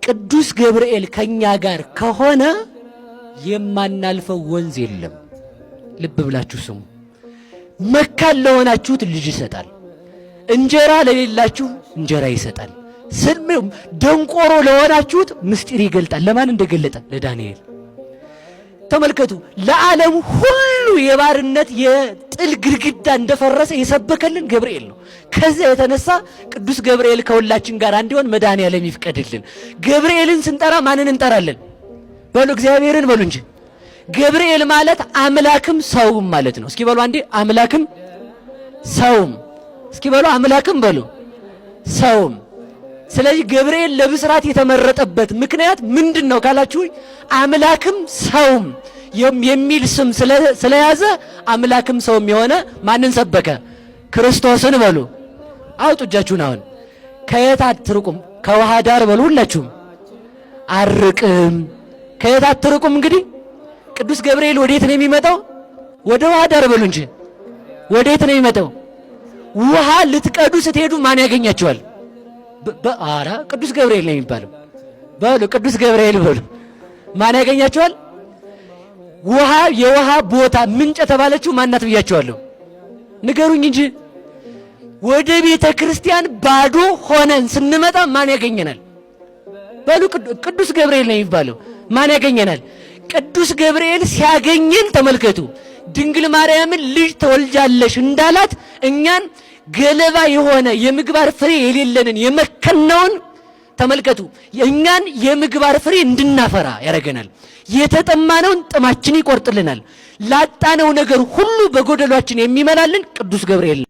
ቅዱስ ገብርኤል ከኛ ጋር ከሆነ የማናልፈው ወንዝ የለም። ልብ ብላችሁ ስሙ። መካን ለሆናችሁት ልጅ ይሰጣል። እንጀራ ለሌላችሁ እንጀራ ይሰጣል። ደንቆሮ ለሆናችሁት ምስጢር ይገልጣል። ለማን እንደገለጠ? ለዳንኤል። ተመልከቱ። ለዓለም ሁሉ የባርነት የጥል ግድግዳ እንደፈረሰ የሰበከልን ገብርኤል ነው። ከዚያ የተነሳ ቅዱስ ገብርኤል ከሁላችን ጋር እንዲሆን መድኃኔዓለም ይፍቀድልን። ገብርኤልን ስንጠራ ማንን እንጠራለን? በሉ እግዚአብሔርን በሉ እንጂ። ገብርኤል ማለት አምላክም ሰውም ማለት ነው። እስኪ በሉ አንዴ፣ አምላክም ሰውም። እስኪ በሉ አምላክም በሉ ሰውም። ስለዚህ ገብርኤል ለብስራት የተመረጠበት ምክንያት ምንድን ነው ካላችሁ፣ አምላክም ሰውም የሚል ስም ስለያዘ አምላክም ሰውም የሆነ ማንን ሰበከ? ክርስቶስን። በሉ አውጡ እጃችሁን። አሁን ከየት አትርቁም? ከውሃ ዳር በሉ ሁላችሁም። አርቅም። ከየት አትርቁም? እንግዲህ ቅዱስ ገብርኤል ወዴት ነው የሚመጣው? ወደ ውሃ ዳር በሉ እንጂ። ወዴት ነው የሚመጣው? ውሃ ልትቀዱ ስትሄዱ ማን ያገኛቸዋል? በአራ ቅዱስ ገብርኤል ነው የሚባለው። በሉ ቅዱስ ገብርኤል በሉ። ማን ያገኛቸዋል? ውሃ የውሃ ቦታ ምንጭ የተባለችው ማናት ብያቸዋለሁ? ንገሩኝ እንጂ። ወደ ቤተ ክርስቲያን ባዶ ሆነን ስንመጣ ማን ያገኘናል? በሉ ቅዱስ ገብርኤል ነው የሚባለው። ማን ያገኘናል? ቅዱስ ገብርኤል ሲያገኘን ተመልከቱ። ድንግል ማርያምን ልጅ ተወልጃለሽ እንዳላት እኛን ገለባ የሆነ የምግባር ፍሬ የሌለንን የመከነውን ተመልከቱ፣ እኛን የምግባር ፍሬ እንድናፈራ ያደርገናል። የተጠማነውን ጥማችን ይቆርጥልናል። ላጣነው ነገር ሁሉ በጎደሏችን የሚመላልን ቅዱስ ገብርኤል ነው።